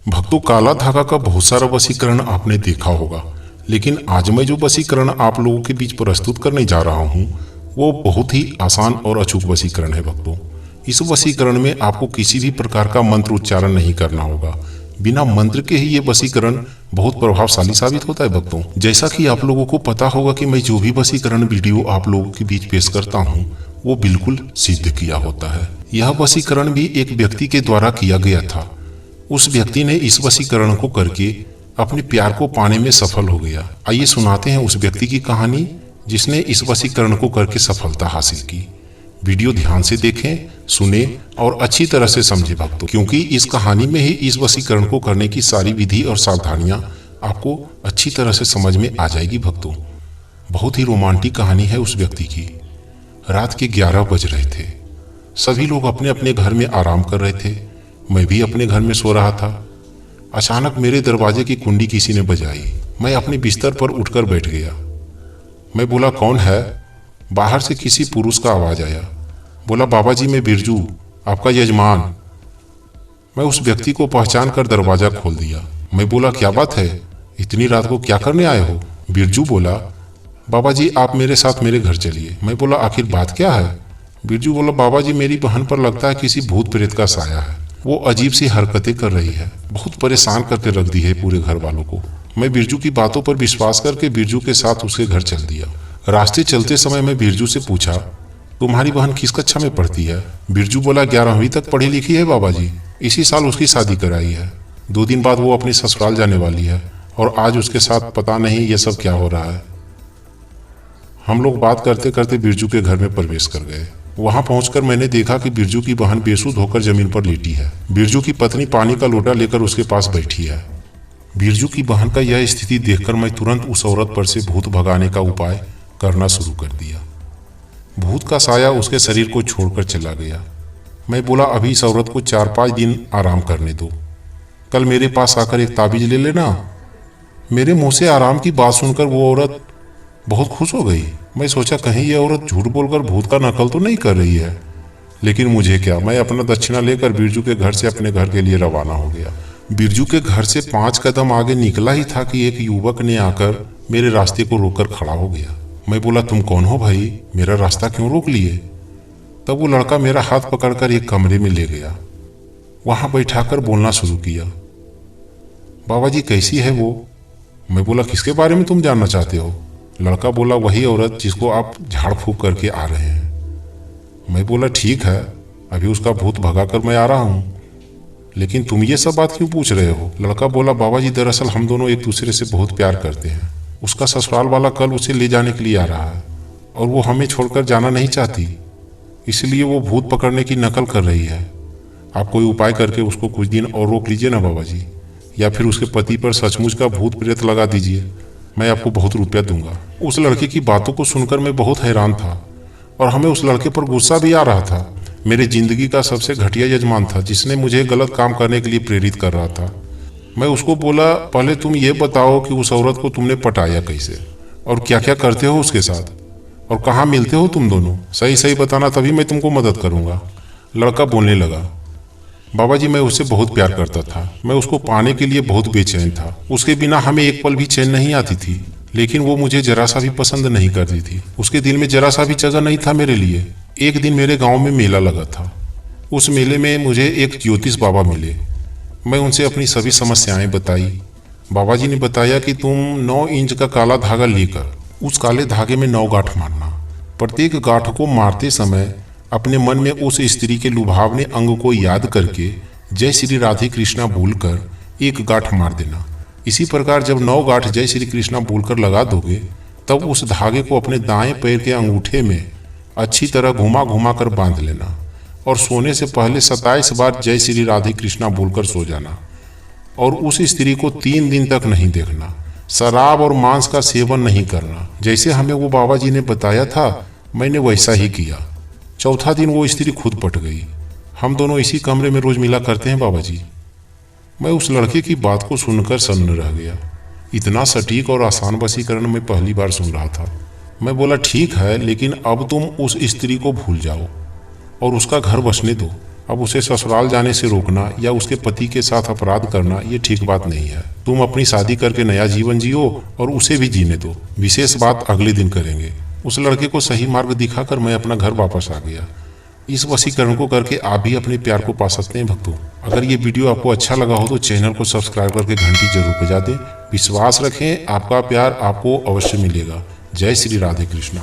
भक्तों, काला धागा का बहुत सारा वशीकरण आपने देखा होगा, लेकिन आज मैं जो वशीकरण आप लोगों के बीच प्रस्तुत करने जा रहा हूँ वो बहुत ही आसान और अचूक वशीकरण है। भक्तों, इस वशीकरण में आपको किसी भी प्रकार का मंत्र उच्चारण नहीं करना होगा। बिना मंत्र के ही ये वशीकरण बहुत प्रभावशाली साबित होता है। भक्तों, जैसा कि आप लोगों को पता होगा कि मैं जो भी वशीकरण वीडियो आप लोगों के बीच पेश करता हूँ वो बिल्कुल सिद्ध किया होता है। यह वशीकरण भी एक व्यक्ति के द्वारा किया गया था। उस व्यक्ति ने इस वशीकरण को करके अपने प्यार को पाने में सफल हो गया। आइए सुनाते हैं उस व्यक्ति की कहानी जिसने इस वशीकरण को करके सफलता हासिल की। वीडियो ध्यान से देखें, सुने और अच्छी तरह से समझे भक्तों, क्योंकि इस कहानी में ही इस वशीकरण को करने की सारी विधि और सावधानियां आपको अच्छी तरह से समझ में आ जाएगी। भक्तों, बहुत ही रोमांटिक कहानी है उस व्यक्ति की। रात के 11 बज रहे थे। सभी लोग अपने अपने घर में आराम कर रहे थे। मैं भी अपने घर में सो रहा था। अचानक मेरे दरवाजे की कुंडी किसी ने बजाई। मैं अपने बिस्तर पर उठकर बैठ गया। मैं बोला, कौन है? बाहर से किसी पुरुष का आवाज आया। बोला, बाबा जी, मैं बिरजू, आपका यजमान। मैं उस व्यक्ति को पहचान कर दरवाजा खोल दिया। मैं बोला, क्या बात है, इतनी रात को क्या करने आए हो? बिरजू बोला, बाबा जी आप मेरे साथ मेरे घर चलिए। मैं बोला, आखिर बात क्या है? बिरजू बोला, बाबा जी मेरी बहन पर लगता है किसी भूत प्रेत का साया है। वो अजीब सी हरकतें कर रही है, बहुत परेशान करके रख दी है पूरे घर वालों को। मैं बिरजू की बातों पर विश्वास करके बिरजू के साथ उसके घर चल दिया। रास्ते चलते समय मैं बिरजू से पूछा, तुम्हारी बहन किस कक्षा में पढ़ती है? बिरजू बोला, 11वीं तक पढ़ी लिखी है बाबा जी, इसी साल उसकी शादी कराई है। 2 दिन बाद वो अपने ससुराल जाने वाली है और आज उसके साथ पता नहीं ये सब क्या हो रहा है। हम लोग बात करते करते बिरजू के घर में प्रवेश कर गए। वहां पहुंचकर मैंने देखा कि बिरजू की बहन बेसुध होकर जमीन पर लेटी है। बिरजू की पत्नी पानी का लोटा लेकर उसके पास बैठी है। बिरजू की बहन का यह स्थिति देखकर मैं तुरंत उस औरत पर से भूत भगाने का उपाय करना शुरू कर दिया। भूत का साया उसके शरीर को छोड़कर चला गया। मैं बोला, अभी इस औरत को 4-5 दिन आराम करने दो, कल मेरे पास आकर एक ताबीज ले लेना। मेरे मुंह से आराम की बात सुनकर वो औरत बहुत खुश हो गई। मैं सोचा कहीं ये औरत झूठ बोलकर भूत का नकल तो नहीं कर रही है, लेकिन मुझे क्या, मैं अपना दक्षिणा लेकर बिरजू के घर से अपने घर के लिए रवाना हो गया। बिरजू के घर से 5 कदम आगे निकला ही था कि एक युवक ने आकर मेरे रास्ते को रोककर खड़ा हो गया। मैं बोला, तुम कौन हो भाई, मेरा रास्ता क्यों रोक लिए? तब वो लड़का मेरा हाथ पकड़कर एक कमरे में ले गया। वहां बैठाकर बोलना शुरू किया, बाबा जी कैसी है वो? मैं बोला, किसके बारे में तुम जानना चाहते हो? लड़का बोला, वही औरत जिसको आप झाड़ फूक करके आ रहे हैं। मैं बोला, ठीक है, अभी उसका भूत भगाकर मैं आ रहा हूँ, लेकिन तुम ये सब बात क्यों पूछ रहे हो? लड़का बोला, बाबा जी दरअसल हम दोनों एक दूसरे से बहुत प्यार करते हैं। उसका ससुराल वाला कल उसे ले जाने के लिए आ रहा है और वो हमें छोड़कर जाना नहीं चाहती, इसलिए वो भूत पकड़ने की नकल कर रही है। आप कोई उपाय करके उसको कुछ दिन और रोक लीजिए ना बाबा जी, या फिर उसके पति पर सचमुच का भूत प्रेत लगा दीजिए, मैं आपको बहुत रुपया दूंगा। उस लड़के की बातों को सुनकर मैं बहुत हैरान था और हमें उस लड़के पर गुस्सा भी आ रहा था। मेरे जिंदगी का सबसे घटिया यजमान था जिसने मुझे गलत काम करने के लिए प्रेरित कर रहा था। मैं उसको बोला, पहले तुम ये बताओ कि उस औरत को तुमने पटाया कैसे और क्या क्या करते हो उसके साथ और कहाँ मिलते हो तुम दोनों? सही सही बताना, तभी मैं तुमको मदद करूंगा। लड़का बोलने लगा, बाबा जी मैं उससे बहुत प्यार करता था, मैं उसको पाने के लिए बहुत बेचैन था। उसके बिना हमें एक पल भी चैन नहीं आती थी, लेकिन वो मुझे जरा सा भी पसंद नहीं करती थी। उसके दिल में जरा सा भी जगह नहीं था मेरे लिए। एक दिन मेरे गांव में मेला लगा था। उस मेले में मुझे एक ज्योतिष बाबा मिले। मैं उनसे अपनी सभी समस्याएं बताई। बाबा जी ने बताया कि तुम 9 इंच का काला धागा लेकर उस काले धागे में 9 गांठ मारना। प्रत्येक गांठ को मारते समय अपने मन में उस स्त्री के लुभावने अंग को याद करके जय श्री राधे कृष्णा बोलकर एक गांठ मार देना। इसी प्रकार जब 9 गांठ जय श्री कृष्णा बोलकर लगा दोगे, तब उस धागे को अपने दाएं पैर के अंगूठे में अच्छी तरह घुमा घुमा कर बांध लेना और सोने से पहले 27 बार जय श्री राधे कृष्णा बोलकर सो जाना। और उस स्त्री को 3 दिन तक नहीं देखना। शराब और मांस का सेवन नहीं करना। जैसे हमें वो बाबा जी ने बताया था मैंने वैसा ही किया। चौथा दिन वो स्त्री खुद पट गई। हम दोनों इसी कमरे में रोज मिला करते हैं बाबा जी। मैं उस लड़के की बात को सुनकर सन्न रह गया। इतना सटीक और आसान वशीकरण मैं पहली बार सुन रहा था। मैं बोला, ठीक है, लेकिन अब तुम उस स्त्री को भूल जाओ और उसका घर बसने दो। अब उसे ससुराल जाने से रोकना या उसके पति के साथ अपराध करना ये ठीक बात नहीं है। तुम अपनी शादी करके नया जीवन जियो और उसे भी जीने दो। विशेष बात अगले दिन करेंगे। उस लड़के को सही मार्ग दिखाकर मैं अपना घर वापस आ गया। इस वशीकरण को करके आप भी अपने प्यार को पा सकते हैं भक्तों। अगर ये वीडियो आपको अच्छा लगा हो तो चैनल को सब्सक्राइब करके घंटी जरूर बजा दें। विश्वास रखें, आपका प्यार आपको अवश्य मिलेगा। जय श्री राधे कृष्ण।